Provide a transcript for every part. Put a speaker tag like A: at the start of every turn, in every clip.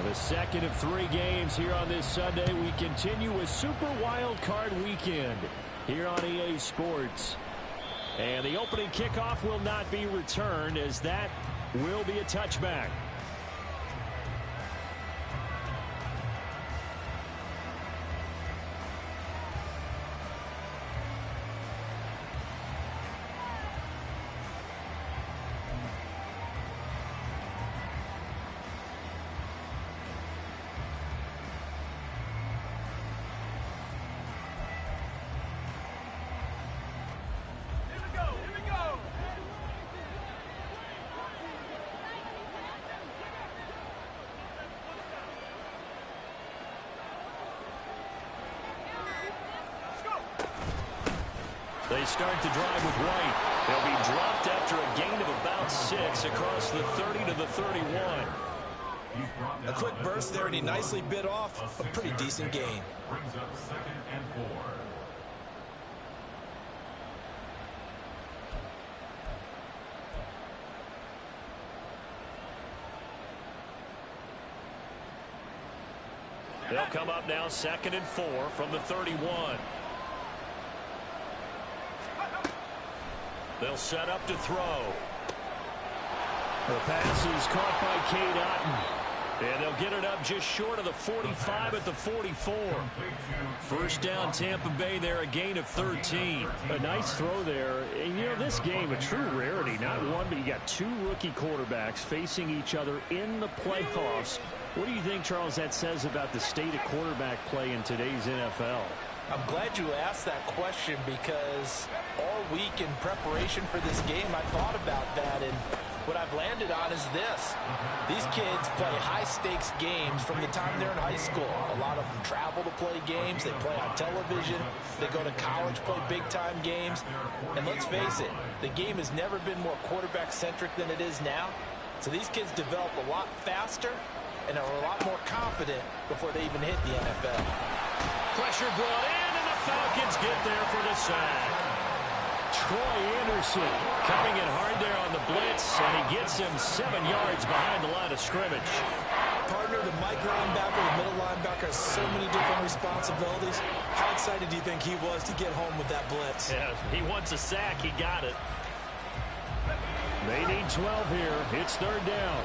A: The second of 3 games here on this Sunday. We continue with Super Wild Card Weekend here on EA Sports. And the opening kickoff will not be returned, as that will be a touchback. They start the drive with White. They'll be dropped after a gain of about 6 across the 30 to the 31.
B: A quick burst there, and he nicely bit off a pretty decent gain.
C: Brings up 2nd and 4.
A: They'll come up now 2nd and 4 from the 31. They'll set up to throw. The pass is caught by Cade Otton. And they'll get it up just short of the 45 at the 44. First down, Tampa Bay there, a gain of 13. A nice throw there. And, you know, this game, a true rarity. Not one, but you got 2 rookie quarterbacks facing each other in the playoffs. What do you think, Charles, that says about the state of quarterback play in today's NFL?
B: I'm glad you asked that question, because all week in preparation for this game, I thought about that, and what I've landed on is this. These kids play high-stakes games from the time they're in high school. A lot of them travel to play games. They play on television. They go to college, play big-time games. And let's face it, the game has never been more quarterback-centric than it is now. So these kids develop a lot faster and are a lot more confident before they even hit the NFL.
A: Pressure brought in, and the Falcons get there for the sack. Troy Anderson coming in hard there on the blitz, and he gets him 7 yards behind the line of scrimmage.
B: Partner, the Mike linebacker, the middle linebacker, has so many different responsibilities. How excited do you think he was to get home with that blitz?
A: Yeah, he wants a sack. He got it. They need 12 here. It's 3rd down.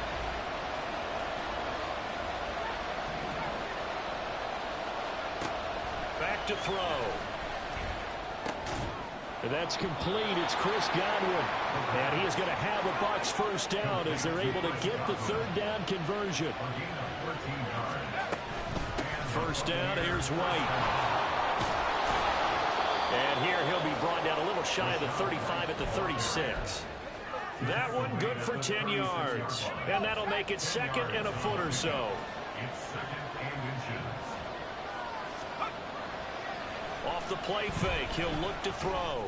A: Back to throw. And that's complete. It's Chris Godwin. And he is going to have a Bucs first down as they're able to get the 3rd down conversion. First down, here's White. And here he'll be brought down a little shy of the 35 at the 36. That one good for 10 yards. And that'll make it 2nd and a foot or so. Off the play fake, he'll look to throw.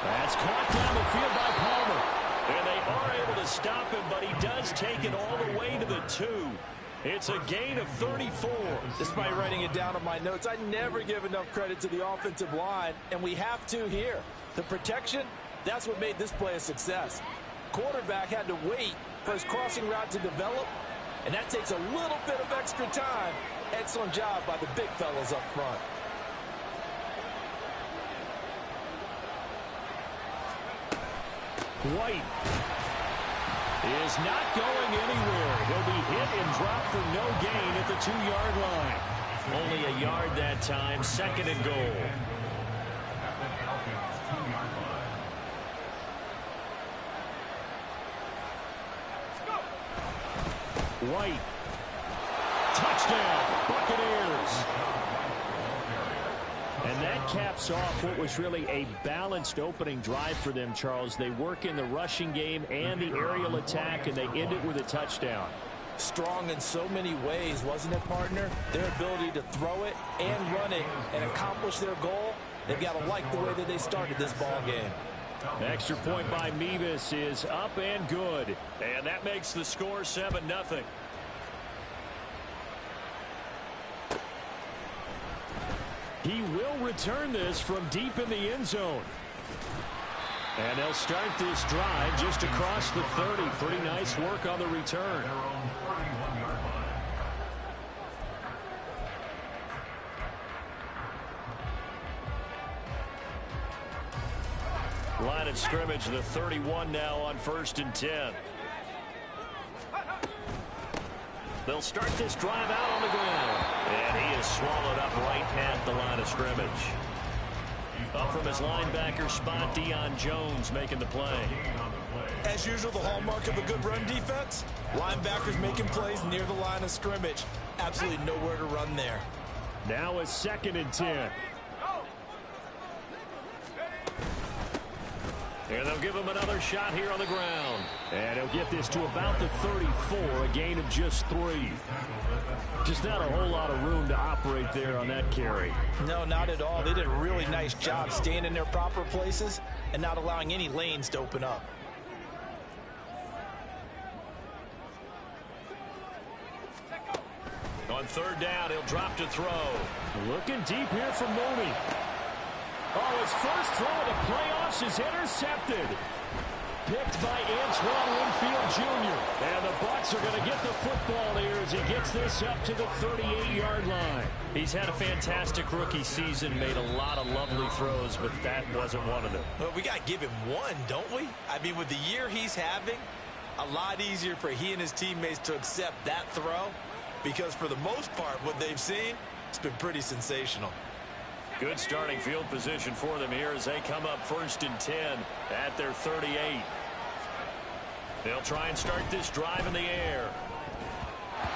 A: That's caught down the field by Palmer. And they are able to stop him, but he does take it all the way to the 2. It's a gain of 34.
B: Despite writing it down on my notes, I never give enough credit to the offensive line, and we have to here. The protection, that's what made this play a success. Quarterback had to wait for his crossing route to develop, and that takes a little bit of extra time. Excellent job by the big fellas up front.
A: White is not going anywhere. He'll be hit and dropped for no gain at the 2-yard line. Only a yard that time, 2nd and goal. White. Touchdown, Buccaneers. And that caps off what was really a balanced opening drive for them, Charles. They work in the rushing game and the aerial attack, and they end it with a touchdown.
B: Strong in so many ways, wasn't it, partner? Their ability to throw it and run it and accomplish their goal, they've got to like the way that they started this ball game.
A: Extra point by Mevis is up and good. And that makes the score 7-0. He will return this from deep in the end zone. And they'll start this drive just across the 30. Pretty nice work on the return. Line of scrimmage, the 31 now on 1st and 10. They'll start this drive out on the ground. And he is swallowed up right at the line of scrimmage. Up from his linebacker spot, Deion Jones making the play.
B: As usual, the hallmark of a good run defense, linebackers making plays near the line of scrimmage. Absolutely nowhere to run there.
A: Now a 2nd and 10. And they'll give him another shot here on the ground. And he'll get this to about the 34, a gain of just 3. Just not a whole lot of room to operate there on that carry.
B: No, not at all. They did a really nice job staying in their proper places and not allowing any lanes to open up.
A: On 3rd down, he'll drop to throw. Looking deep here from Mooney. Oh, his first throw of the playoffs is intercepted. Picked by Antoine Winfield Jr. And the Bucs are going to get the football here as he gets this up to the 38-yard line. He's had a fantastic rookie season, made a lot of lovely throws, but that wasn't one of them.
B: Well, we got to give him one, don't we? I mean, with the year he's having, a lot easier for he and his teammates to accept that throw, because for the most part, what they've seen, it's been pretty sensational.
A: Good starting field position for them here as they come up 1st and 10 at their 38. They'll try and start this drive in the air.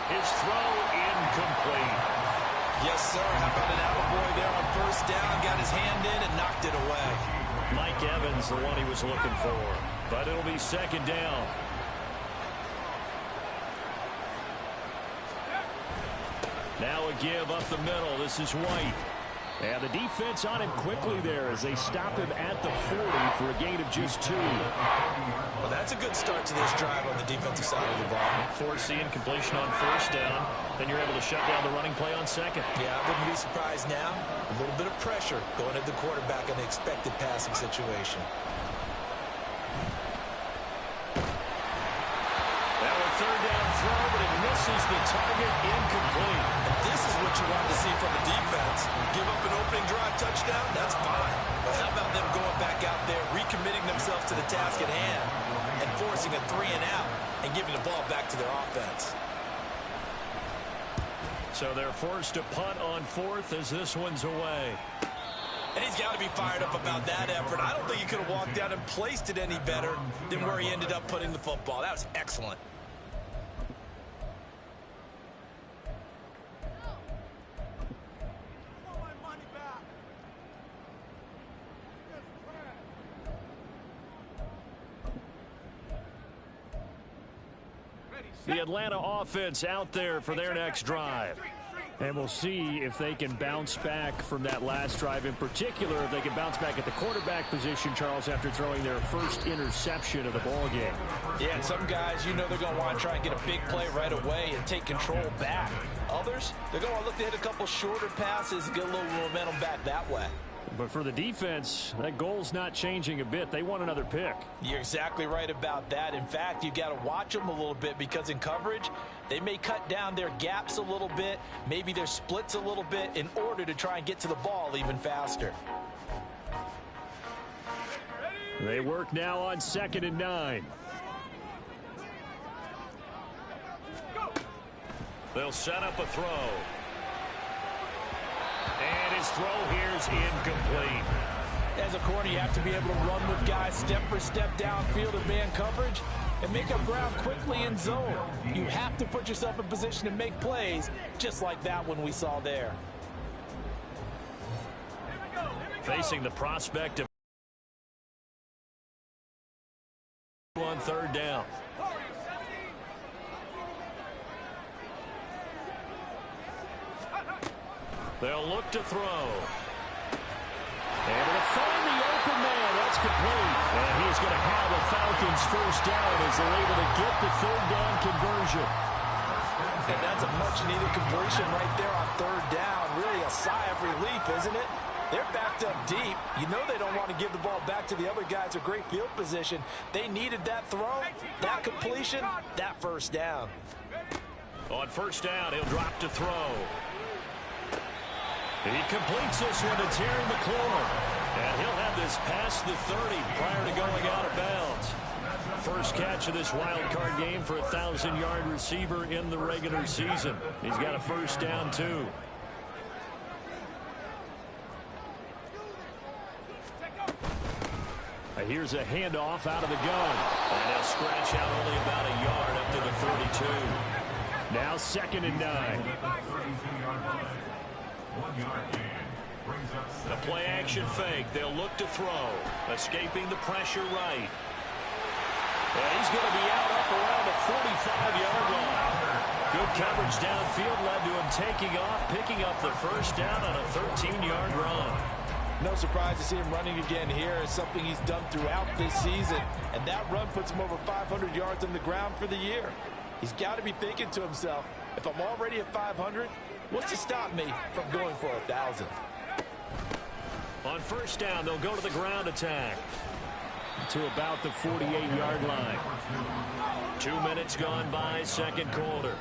A: His throw incomplete.
B: Yes, sir. How about an attaboy there on 1st down? Got his hand in and knocked it away.
A: Mike Evans, the one he was looking for. But it'll be 2nd down. Now a give up the middle. This is White. And the defense on him quickly there as they stop him at the 40 for a gain of just 2.
B: Well, that's a good start to this drive on the defensive side of the ball.
A: Forcing completion on 1st down. Then you're able to shut down the running play on 2nd.
B: Yeah, I wouldn't be surprised now. A little bit of pressure going at the quarterback in the expected passing situation.
A: Now a 3rd down throw, but it misses the target, incomplete.
B: And this is what you want to see from the defense. Give up an opening drive touchdown, that's fine. But how about them going back out there, recommitting themselves to the task at hand, and forcing a 3 and out, and giving the ball back to their offense.
A: So they're forced to punt on 4th as this one's away.
B: And he's got to be fired up about that effort. I don't think he could have walked out and placed it any better than where he ended up putting the football. That was excellent.
A: The Atlanta offense out there for their next drive. And we'll see if they can bounce back from that last drive. In particular, if they can bounce back at the quarterback position, Charles, after throwing their first interception of the ballgame.
B: Yeah, and some guys, you know they're going to want to try and get a big play right away and take control back. Others, they're going to look to hit a couple shorter passes and get a little momentum back that way.
A: But for the defense, that goal's not changing a bit. They want another pick.
B: You're exactly right about that. In fact, you got to watch them a little bit because in coverage, they may cut down their gaps a little bit, maybe their splits a little bit in order to try and get to the ball even faster.
A: They work now on 2nd and 9. They'll set up a throw. And his throw here is incomplete.
B: As a corner, you have to be able to run with guys step for step downfield in man coverage and make up ground quickly in zone. You have to put yourself in position to make plays just like that one we saw there.
A: Facing the prospect of on 3rd down. They'll look to throw. Able to find the open man. That's complete. And he's going to have the Falcons first down as they're able to get the 3rd down conversion.
B: And that's a much-needed completion right there on 3rd down. Really a sigh of relief, isn't it? They're backed up deep. You know they don't want to give the ball back to the other guys in great field position. They needed that throw, that completion, that first down.
A: On 1st down, he'll drop to throw. He completes this one to Terry McLaurin. And he'll have this past the 30 prior to going out of bounds. First catch of this wild card game for a 1,000-yard receiver in the regular season. He's got a first down, too. Here's a handoff out of the gun. And he'll scratch out only about a yard up to the 32. Now 2nd and 9. The play action fake. They'll look to throw. Escaping the pressure right. And he's going to be out up around the 45-yard line. Good coverage downfield led to him taking off, picking up the first down on a 13-yard run.
B: No surprise to see him running again here. It's something he's done throughout this season. And that run puts him over 500 yards on the ground for the year. He's got to be thinking to himself, if I'm already at 500, what's to stop me from going for 1,000?
A: On first down, they'll go to the ground attack to about the 48-yard line. 2 minutes gone by, second quarter.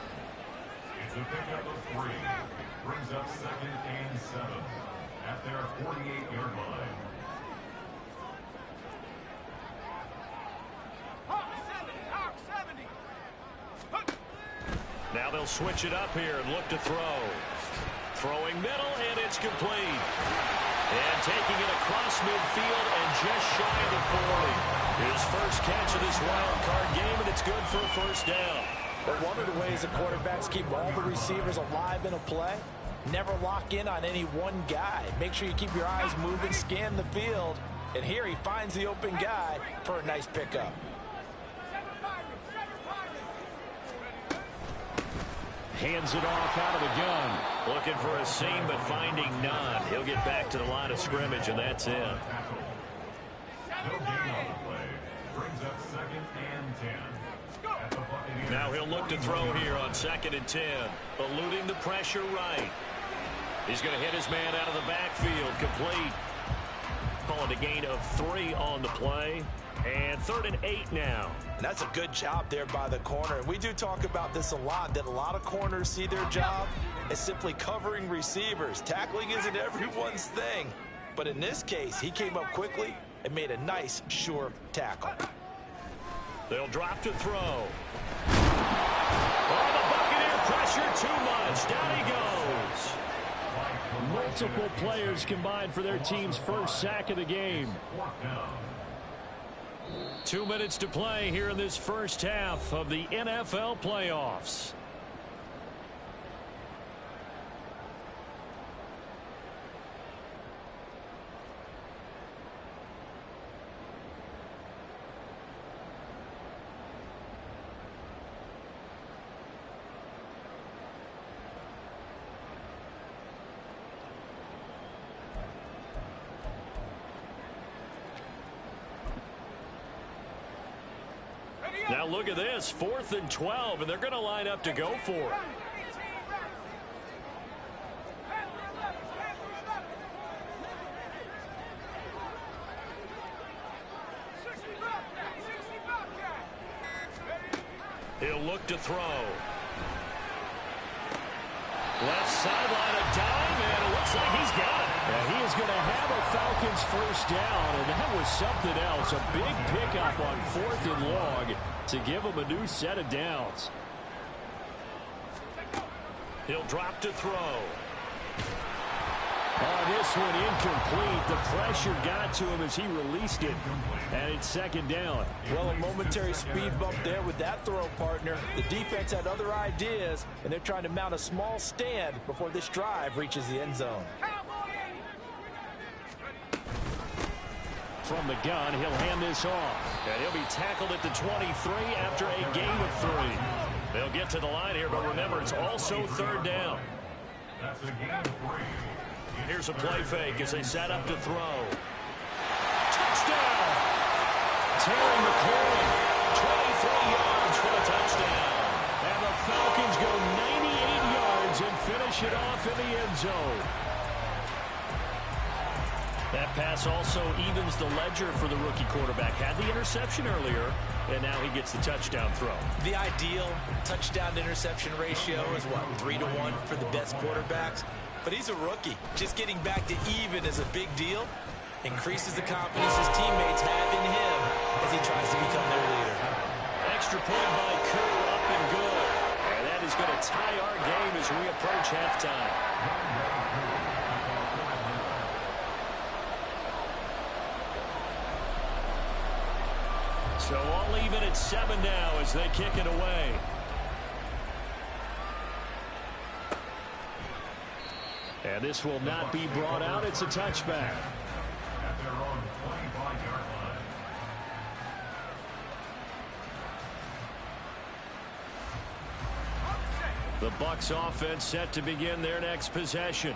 C: It's a pickup of 3. Brings up 2nd and 7 at their 48-yard line.
A: Now they'll switch it up here and look to throw. Throwing middle, and it's complete. And taking it across midfield and just shy of the 40. His first catch of this wild card game, and it's good for a first down.
B: But one of the ways the quarterbacks keep all the receivers alive in a play, never lock in on any one guy. Make sure you keep your eyes moving, scan the field. And here he finds the open guy for a nice pickup.
A: Hands it off out of the gun. Looking for a seam, but finding none. He'll get back to the line of scrimmage, and that's it.
C: No gain on the play. Brings up 2nd and 10. At the Buccaneers.
A: Now he'll look to throw here on 2nd and 10. Eluding the pressure right. He's going to hit his man out of the backfield. Complete. Calling a gain of 3 on the play. And 3rd and 8 now.
B: And that's a good job there by the corner. And we do talk about this a lot, that a lot of corners see their job as simply covering receivers. Tackling isn't everyone's thing. But in this case, he came up quickly and made a nice, sure tackle.
A: They'll drop to throw. Oh, the Buccaneer pressure too much. Down he goes. Multiple players combined for their team's first sack of the game. 2 minutes to play here in this first half of the NFL playoffs. Now look at this, 4th and 12, and they're going to line up to go for it. He'll look to throw. Left sideline, a dime, and it looks like he's got it. And he is going to have a Falcons first down, and that was something else. A big pickup on 4th and long to give him a new set of downs. He'll drop to throw. Oh, this one incomplete. The pressure got to him as he released it. And it's 2nd down.
B: Well, a momentary speed bump there with that throw, partner. The defense had other ideas, and they're trying to mount a small stand before this drive reaches the end zone.
A: From the gun, he'll hand this off. And he'll be tackled at the 23 after a gain of 3. They'll get to the line here, but remember, it's also 3rd down.
C: That's a gain of 3.
A: Here's a play fake as they set up to throw. Touchdown! Terry McLaurin, 23 yards for the touchdown. And the Falcons go 98 yards and finish it off in the end zone. That pass also evens the ledger for the rookie quarterback. Had the interception earlier, and now he gets the touchdown throw.
B: The ideal touchdown-to-interception ratio is, what, 3-to-1 for the best quarterbacks? But he's a rookie. Just getting back to even is a big deal. increases the confidence his teammates have in him as he tries to become their leader.
A: Extra point by Kerr, up and good. And that is going to tie our game as we approach halftime. So all even at 7 now as they kick it away. And this will not be brought out. It's a touchback.
C: At their own 25-yard line.
A: The Bucs offense set to begin their next possession.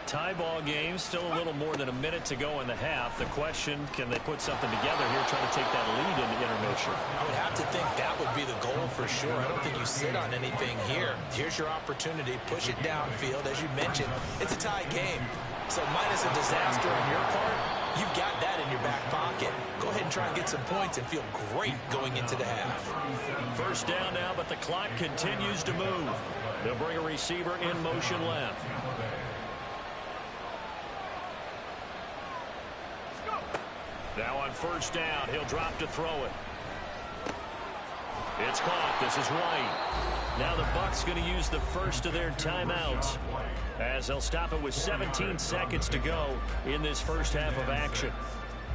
A: Tie ball game, still a little more than a minute to go in the half. The question, can they put something together here, trying to take that lead into intermission?
B: I would have to think that would be the goal for sure. I don't think you sit on anything here. Here's your opportunity. Push it downfield. As you mentioned, it's a tie game. So minus a disaster on your part, you've got that in your back pocket. Go ahead and try and get some points and feel great going into the half.
A: First down now, but the clock continues to move. They'll bring a receiver in motion left. Now on first down, he'll drop to throw it. It's caught. This is White. Now the Bucs going to use the first of their timeouts as they'll stop it with 17 seconds to go in this first half of action.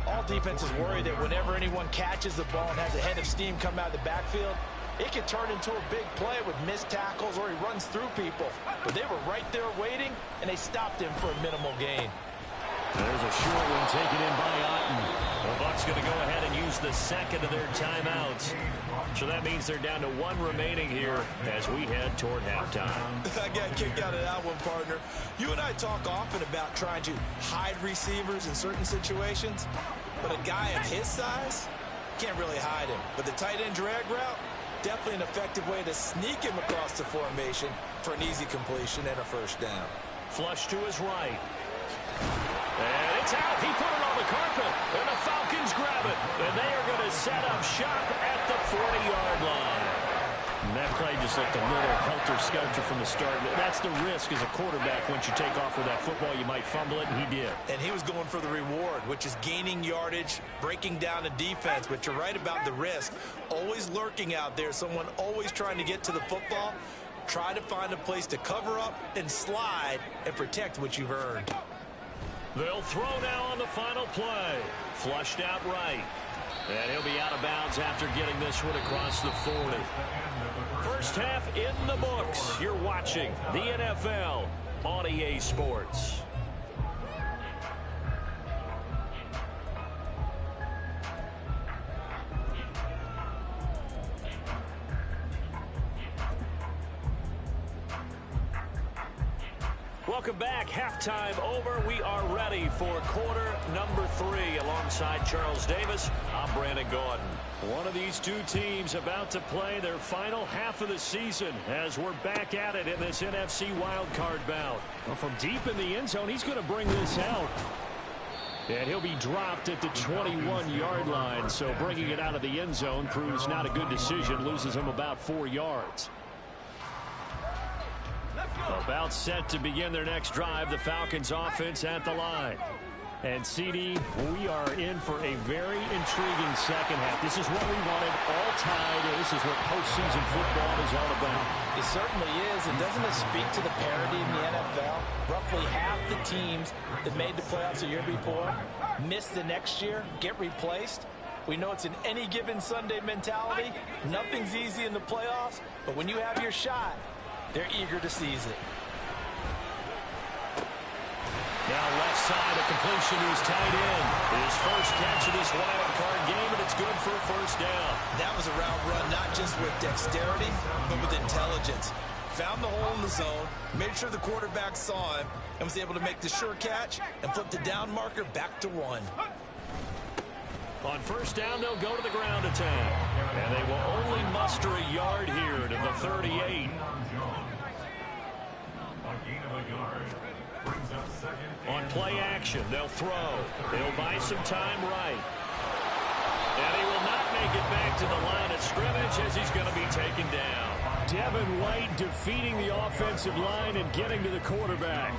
B: All defenses worry that whenever anyone catches the ball and has a head of steam come out of the backfield, it can turn into a big play with missed tackles or he runs through people. But they were right there waiting, and they stopped him for a minimal gain.
A: There's a short one taken in by Otten. The Bucs going to go ahead and use the second of their timeouts. So that means they're down to one remaining here as we head toward halftime.
B: I got kicked out of that one, partner. You and I talk often about trying to hide receivers in certain situations, but a guy of his size can't really hide him. But the tight end drag route, definitely an effective way to sneak him across the formation for an easy completion and a first down.
A: Flush to his right. And it's out. He put it on the carpet. And the Falcons grab it. And they are going to set up shop at the 40-yard line. And that play just looked a little helter-skelter from the start. That's the risk as a quarterback. Once you take off with that football, you might fumble it, and he did.
B: And he was going for the reward, which is gaining yardage, breaking down a defense. But you're right about the risk. Always lurking out there, someone always trying to get to the football. Try to find a place to cover up and slide and protect what you've earned.
A: They'll throw now on the final play. Flushed out right. And he'll be out of bounds after getting this one across the 40. First half in the books. You're watching the NFL on EA Sports. Welcome back. Halftime over. We are ready for quarter number 3. Alongside Charles Davis, I'm Brandon Gordon. One of these two teams about to play their final half of the season as we're back at it in this NFC wildcard bout. Well, from deep in the end zone, he's going to bring this out. And he'll be dropped at the 21-yard line. So bringing it out of the end zone proves not a good decision. Loses him about 4 yards. About set to begin their next drive. The Falcons offense at the line. And CD, we are in for a very intriguing second half. This is what we wanted, all tied. This is what postseason football is all about.
B: It certainly is. And doesn't it speak to the parity in the NFL? Roughly half the teams that made the playoffs the year before miss the next year, get replaced. We know it's an any given Sunday mentality. Nothing's easy in the playoffs, but when you have your shot, they're eager to seize it.
A: Now left side, a completion to his tight end. His first catch of this wild card game, and it's good for a first down.
B: That was a route run not just with dexterity, but with intelligence. Found the hole in the zone, made sure the quarterback saw him, and was able to make the sure catch and flip the down marker back to 1.
A: On first down, they'll go to the ground attack. And they will only muster a yard here to the 38. On play action, they'll throw. They'll buy some time right. And he will not make it back to the line of scrimmage as he's going to be taken down. Devin White defeating the offensive line and getting to the quarterback.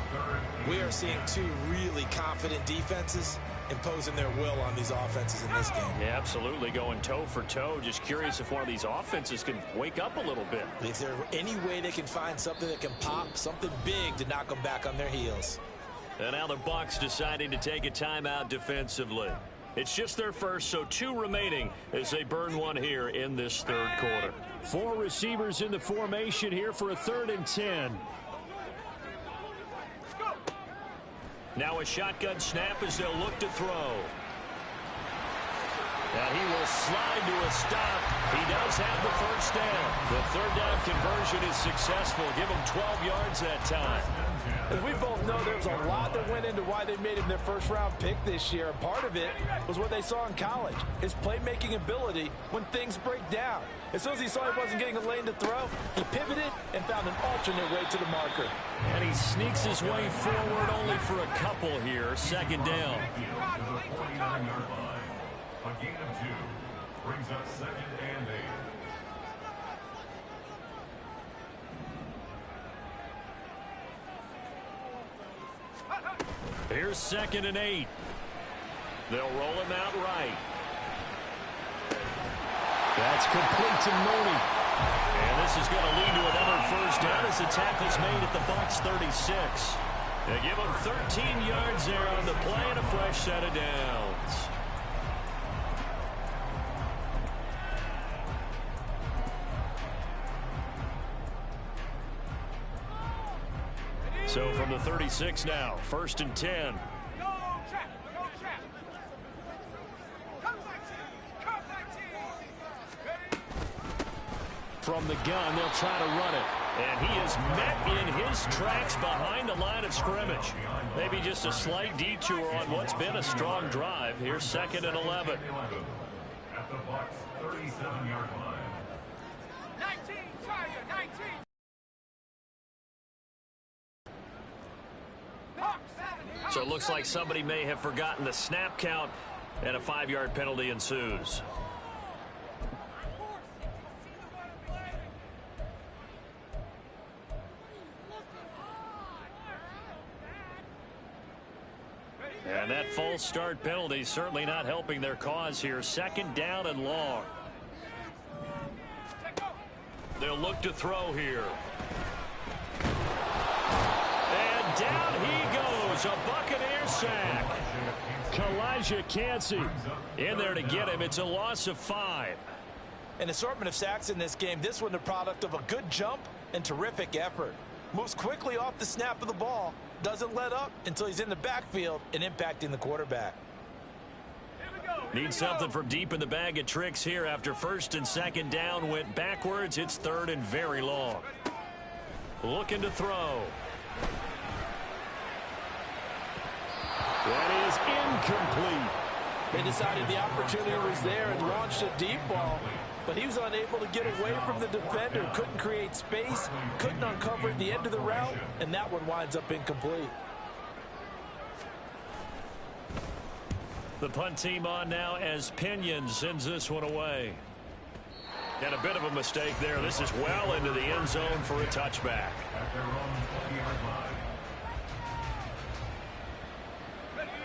B: We are seeing two really confident defenses imposing their will on these offenses in this game.
A: Yeah, absolutely, going toe for toe. Just curious if one of these offenses can wake up a little bit.
B: If there's any way they can find something that can pop, something big to knock them back on their heels.
A: And now the Bucs deciding to take a timeout defensively. It's just their first, so 2 remaining as they burn one here in this third quarter. 4 receivers in the formation here for a 3rd and 10. Now a shotgun snap as they'll look to throw. And he will slide to a stop. He does have the first down. The 3rd down conversion is successful. Give him 12 yards that time.
B: As we both know, there's a lot that went into why they made him their first-round pick this year. And part of it was what they saw in college, his playmaking ability when things break down. As soon as he saw he wasn't getting a lane to throw, he pivoted and found an alternate way to the marker.
A: And he sneaks his way forward only for a couple here. 2nd down.
C: A gain of 2 brings up 2nd and 8.
A: Here's 2nd and 8. They'll roll him out right. That's complete to Mooney. And this is going to lead to another first down as the tackle's made at the Bucs 36. They give him 13 yards there on the play and a fresh set of downs. So from the 36 now, 1st and 10. From the gun, they'll try to run it. And he is met in his tracks behind the line of scrimmage. Maybe just a slight detour on what's been a strong drive. Here's 2nd and 11.
C: At the Bucs 37-yard line.
D: 19, try it, 19.
A: So it looks like somebody may have forgotten the snap count, and a 5-yard penalty ensues. And that false start penalty certainly not helping their cause here. 2nd down and long. They'll look to throw here. And down he goes. A Buccaneer sack. Kalijah Cansey in there to get him. It's a loss of 5.
B: An assortment of sacks in this game. This one the product of a good jump and terrific effort. Moves quickly off the snap of the ball. Doesn't let up until he's in the backfield and impacting the quarterback.
A: Need something from deep in the bag of tricks here after 1st and 2nd down went backwards. It's 3rd and very long. Looking to throw. That is incomplete.
B: They decided the opportunity was there and launched a deep ball, but he was unable to get away from the defender, couldn't create space, couldn't uncover the end of the route, and that one winds up incomplete.
A: The punt team on now as Pinion sends this one away. And a bit of a mistake there. This is well into the end zone for a touchback.
C: At their own 20-yard line.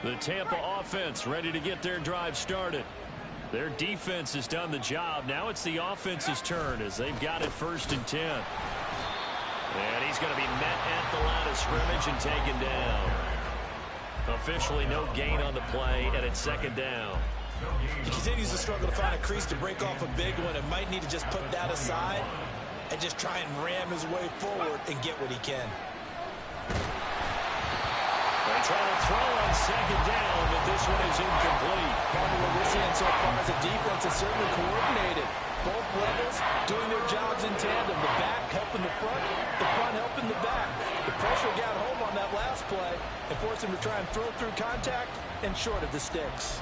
A: The Tampa offense ready to get their drive started. Their defense has done the job. Now it's the offense's turn as they've got it 1st and 10. And he's going to be met at the line of scrimmage and taken down. Officially no gain on the play, and it's 2nd down.
B: He continues to struggle to find a crease to break off a big one and might need to just put that aside and just try and ram his way forward and get what he can.
A: They try to throw on 2nd down, but this one is incomplete.
B: Part of what we're seeing so far is the defense is certainly coordinated. Both levels doing their jobs in tandem. The back helping the front helping the back. The pressure got home on that last play and forced him to try and throw through contact and short of the sticks.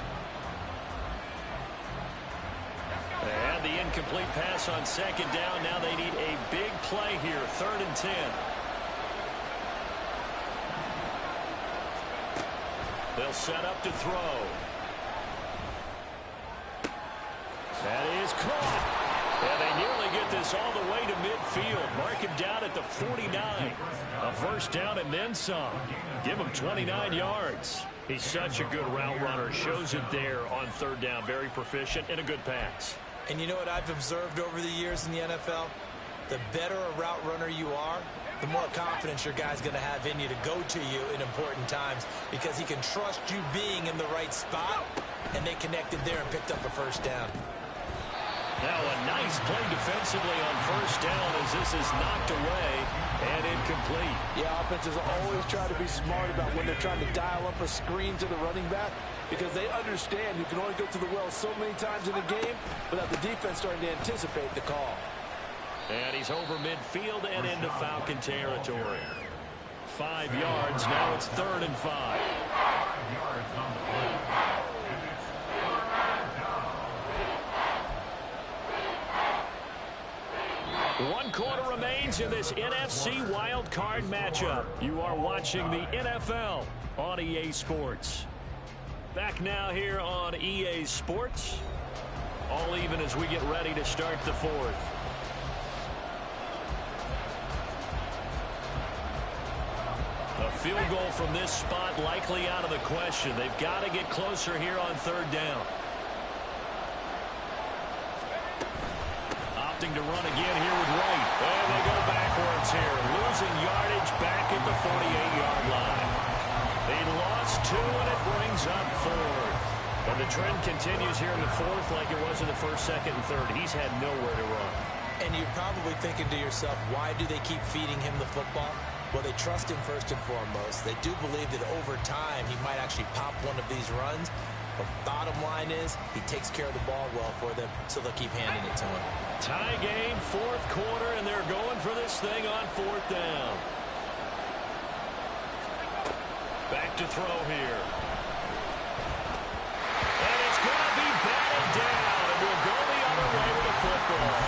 A: And the incomplete pass on 2nd down. Now they need a big play here, 3rd and 10. They'll set up to throw. That is caught. And they nearly get this all the way to midfield. Mark him down at the 49. A first down and then some. Give him 29 yards. He's such a good route runner. Shows it there on third down. Very proficient and a good pass.
B: And you know what I've observed over the years in the NFL? The better a route runner you are, the more confidence your guy's going to have in you to go to you in important times because he can trust you being in the right spot, and they connected there and picked up a first down.
A: Now a nice play defensively on first down as this is knocked away and incomplete.
E: Yeah, offenses always try to be smart about when they're trying to dial up a screen to the running back because they understand you can only go to the well so many times in a game without the defense starting to anticipate the call.
A: And he's over midfield and into Falcon territory. 5 yards. Now it's 3rd and 5.
C: 5 yards on the play. And it's 4th down.
A: 1 quarter remains in this NFC wild card matchup. You are watching the NFL on EA Sports. Back now here on EA Sports. All even as we get ready to start the 4th. A field goal from this spot likely out of the question. They've got to get closer here on 3rd down. Opting to run again here with Wright. And they go backwards here. Losing yardage back at the 48-yard line. They lost 2 and it brings up 4th. And the trend continues here in the 4th like it was in the 1st, 2nd, and 3rd. He's had nowhere to run.
B: And you're probably thinking to yourself, why do they keep feeding him the football? Well, they trust him first and foremost. They do believe that over time he might actually pop one of these runs. But bottom line is he takes care of the ball well for them, so they'll keep handing it to him.
A: Tie game, 4th quarter, and they're going for this thing on 4th down. Back to throw here. And it's going to be batted down, and we'll go the other way with the football.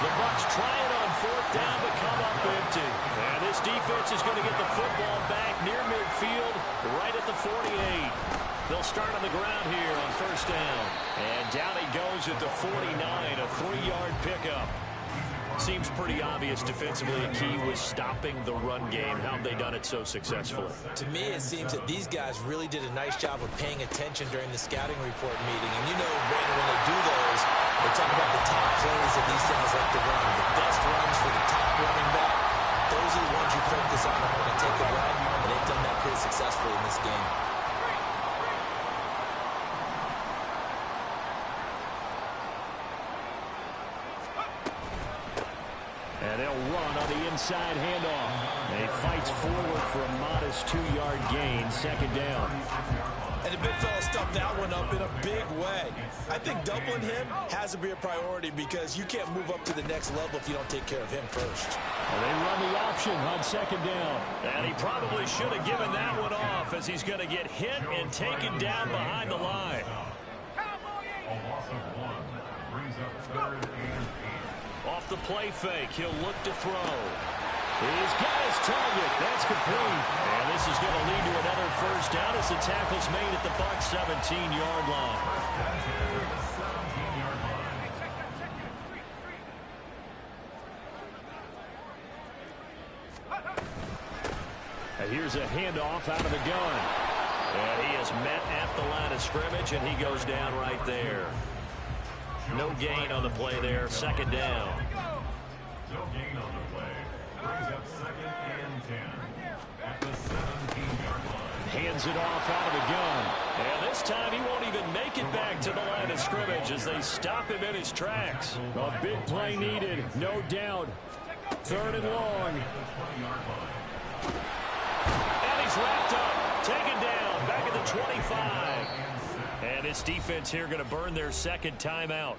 A: The Bucs try it on 4th down, but come up empty. And this defense is going to get the football back near midfield, right at the 48. They'll start on the ground here on 1st down. And down he goes at the 49, a 3-yard pickup. Seems pretty obvious defensively a key was stopping the run game. How have they done it so successfully?
B: To me, it seems that these guys really did a nice job of paying attention during the scouting report meeting. And you know, Brandon, when they do those, they talk about the top plays that these guys like to run. The best runs for the top running back. Those are the ones you focus on when they take a run. And they've done that pretty successfully in this game.
A: And they'll run on the inside handoff. And he fights forward for a modest 2-yard gain, 2nd down.
B: And the big fella stuffed that one up in a big way. I think doubling him has to be a priority because you can't move up to the next level if you don't take care of him first.
A: And they run the option on 2nd down. And he probably should have given that one off as he's going to get hit and taken down behind the line.
C: A loss of 1 brings up 3rd and 8.
A: Off the play fake, he'll look to throw. He's got his target. That's complete. And this is going to lead to another first down as the tackle's made at the Bucs 17-yard line. And here's a handoff out of the gun. And he is met at the line of scrimmage, and he goes down right there. No gain on the play there, 2nd down.
C: No gain on the play. Brings up 2nd and 10 at the 17-yard line.
A: Hands it off out of the gun. And this time he won't even make it back to the line of scrimmage as they stop him in his tracks. A big play needed, no doubt. 3rd and long. And he's wrapped up, taken down, back at the 25. And this defense here going to burn their 2nd timeout.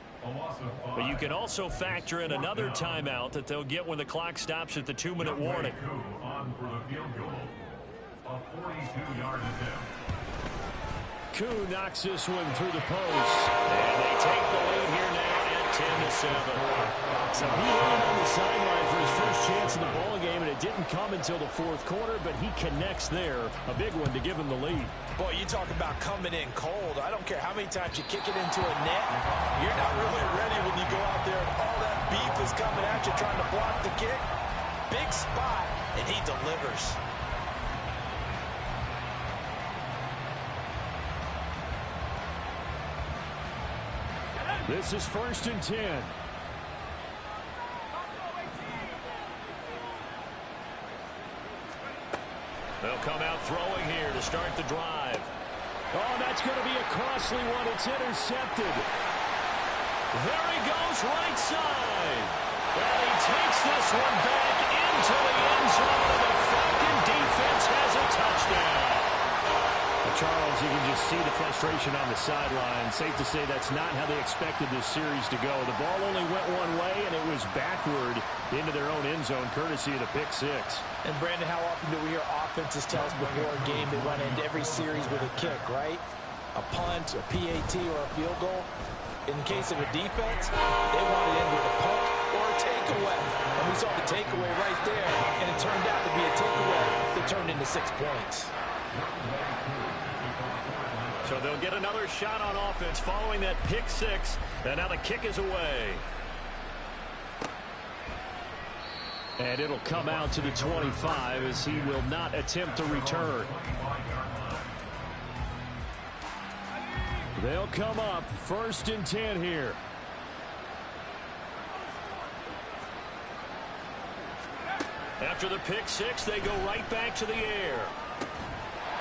A: But you can also factor in another timeout that they'll get when the clock stops at the 2-minute warning.
C: On for the field goal. A 42-yard attempt.
A: Koo knocks this one through the post. And they take the lead here now at 10-7.
F: So he ran on the sideline for his first chance in the ball game, and it didn't
A: didn't come until the fourth quarter, but he connects there. A big one to give him the lead.
B: Boy, you talk about coming in cold. I don't care how many times you kick it into a net. You're not really ready when you go out there and all that beef is coming at you trying to block the kick. Big spot, and he delivers.
A: This is 1st and 10. They'll come out throwing here to start the drive. Oh, that's going to be a costly one. It's intercepted. There he goes, right side. And he takes this one back into the end zone, and the Falcon defense has a touchdown. Charles, you can just see the frustration on the sideline. Safe to say that's not how they expected this series to go. The ball only went one way, and it was backward into their own end zone, courtesy of the pick six.
B: And, Brandon, how often do we hear offenses tell us before a game they want to end every series with a kick, right? A punt, a PAT, or a field goal. In the case of a defense, they want to end with a punt or a takeaway. And we saw the takeaway right there, and it turned out to be a takeaway that turned into 6 points.
A: So they'll get another shot on offense following that pick six. And now the kick is away. And it'll come out to the 25 as he will not attempt to return. They'll come up 1st and 10 here. After the pick six, they go right back to the air.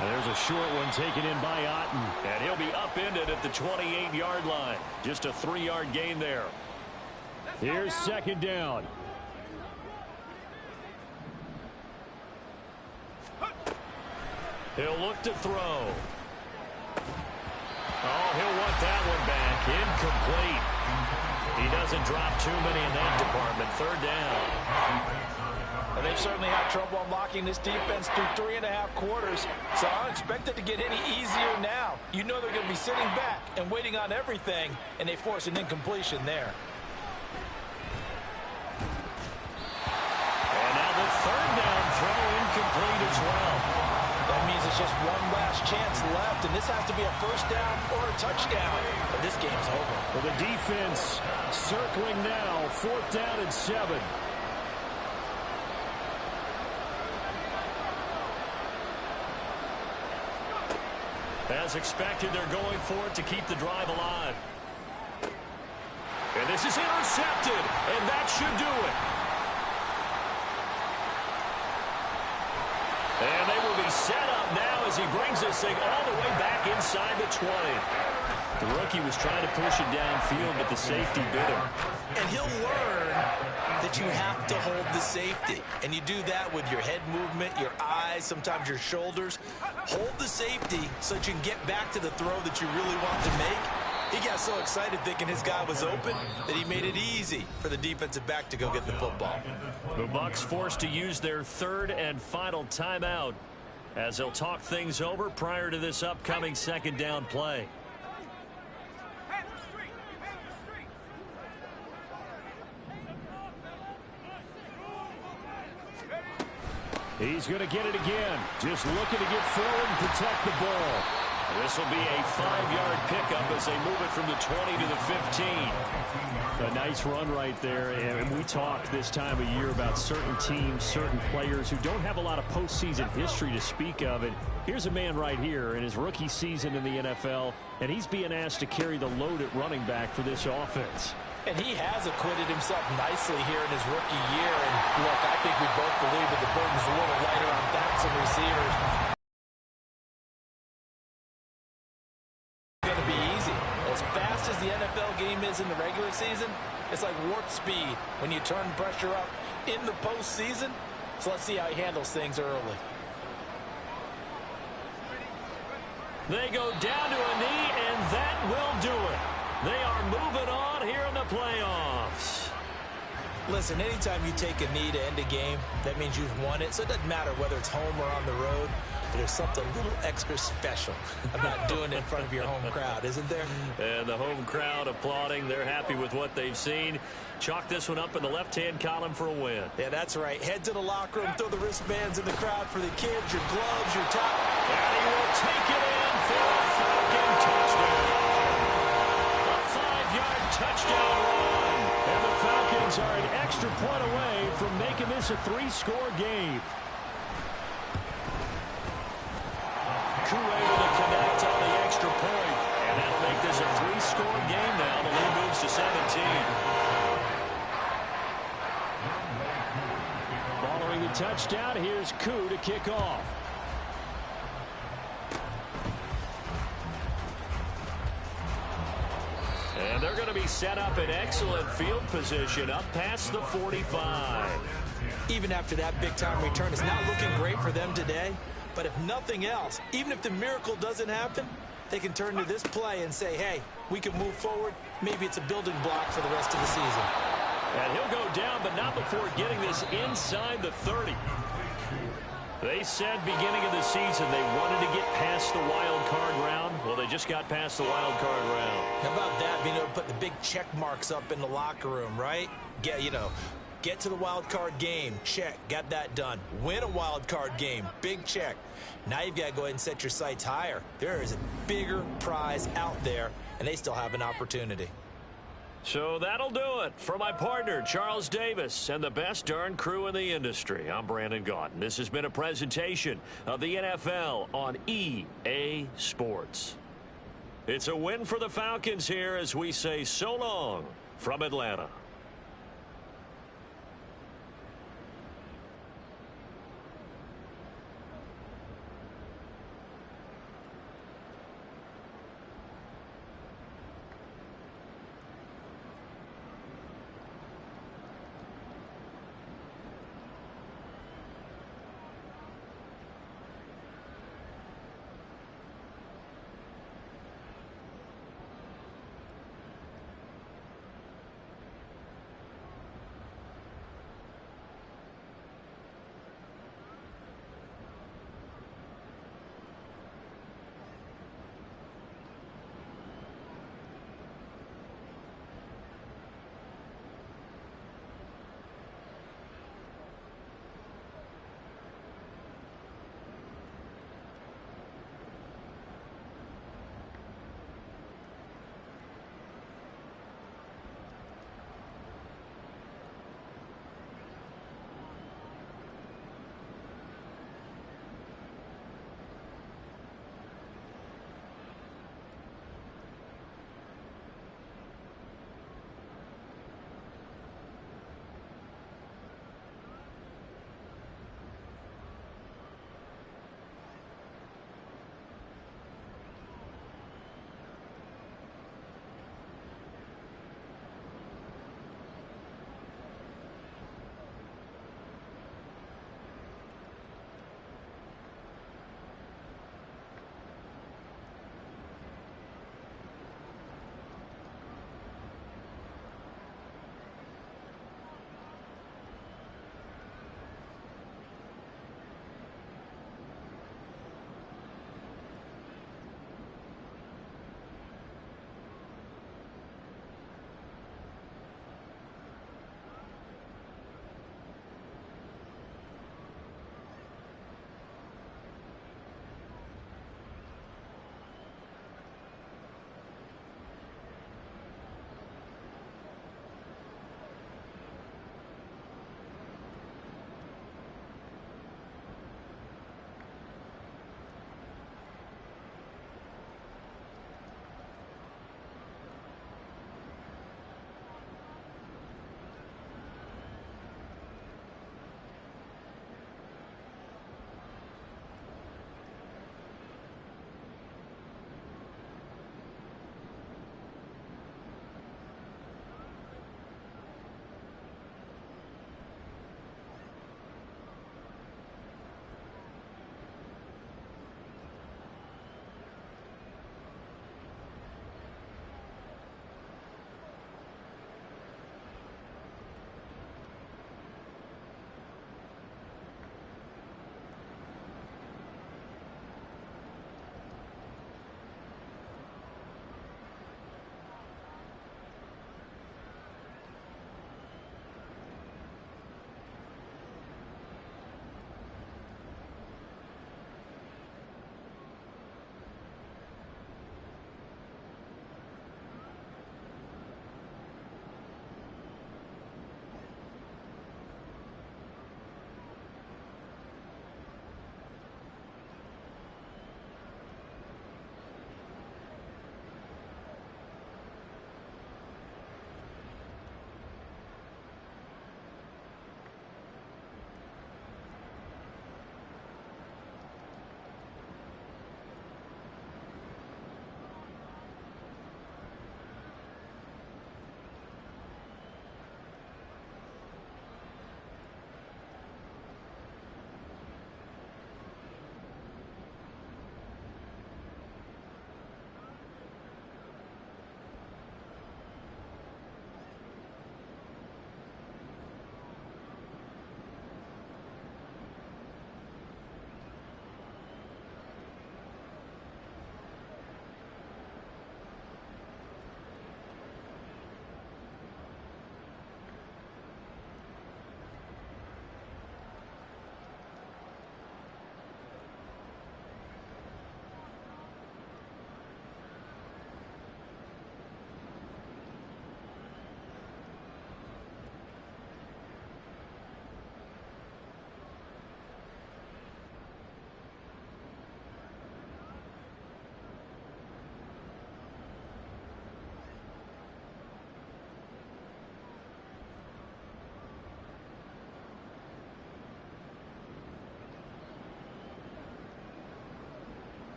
A: And there's a short one taken in by Otten. And he'll be upended at the 28-yard line. Just a 3-yard gain there. Here's 2nd down. He'll look to throw. Oh, he'll want that one back. Incomplete. He doesn't drop too many in that department. 3rd down.
B: And they've certainly had trouble unlocking this defense through 3.5 quarters, so I don't expect it to get any easier now. You know they're going to be sitting back and waiting on everything, and they force an incompletion there.
A: And now the 3rd down throw incomplete as well.
B: That means it's just one last chance left, and this has to be a 1st down or a touchdown, or this game's over.
A: Well, the defense circling now, 4th down and 7. As expected, they're going for it to keep the drive alive. And this is intercepted, and that should do it. And they will be set up now as he brings this thing all the way back inside the 20. The rookie was trying to push it downfield, but the safety bit him.
B: And he'll learn that you have to hold the safety. And you do that with your head movement, your eyes, sometimes your shoulders. Hold the safety so that you can get back to the throw that you really want to make. He got so excited thinking his guy was open that he made it easy for the defensive back to go get the football.
A: The Bucs forced to use their 3rd and final timeout as they'll talk things over prior to this upcoming 2nd down play. He's going to get it again. Just looking to get forward and protect the ball. This will be a 5-yard pickup as they move it from the 20 to the 15. A nice run right there. And we talk this time of year about certain teams, certain players who don't have a lot of postseason history to speak of. And here's a man right here in his rookie season in the NFL, and he's being asked to carry the load at running back for this offense.
B: And he has acquitted himself nicely here in his rookie year. And, look, I think we both believe that the burden's a little lighter on backs and receivers. It's going to be easy. As fast as the NFL game is in the regular season, it's like warp speed when you turn pressure up in the postseason. So let's see how he handles things early.
A: They go down to a knee, and that will do it. They are moving on here in the playoffs.
B: Listen, anytime you take a knee to end a game, that means you've won it. So it doesn't matter whether it's home or on the road. But there's something a little extra special about doing it in front of your home crowd, isn't there?
A: And the home crowd applauding. They're happy with what they've seen. Chalk this one up in the left-hand column for a win.
B: Yeah, that's right. Head to the locker room, throw the wristbands in the crowd for the kids, your gloves, your top.
A: And he will take it in for a Falcon touchdown. A 5-yard touchdown run. And the Falcons are an extra point away from making this a 3-score game. Able to connect on the extra point. And that'll make this a 3-score game now. The lead moves to 17. Following the touchdown, here's Koo to kick off. And they're going to be set up in excellent field position up past the 45.
B: Even after that big-time return, it's not looking great for them today. But if nothing else, even if the miracle doesn't happen, they can turn to this play and say, hey, we can move forward. Maybe it's a building block for the rest of the season.
A: And he'll go down, but not before getting this inside the 30. They said beginning of the season they wanted to get past the wild card round. Well, they just got past the wild card round.
B: How about that, being able to put the big check marks up in the locker room, right? Get to the wild card game, check, got that done. Win a wild card game, big check. Now you've got to go ahead and set your sights higher. There is a bigger prize out there, and they still have an opportunity.
A: So that'll do it for my partner, Charles Davis, and the best darn crew in the industry. I'm Brandon Gaudin. This has been a presentation of the NFL on EA Sports. It's a win for the Falcons here as we say so long from Atlanta.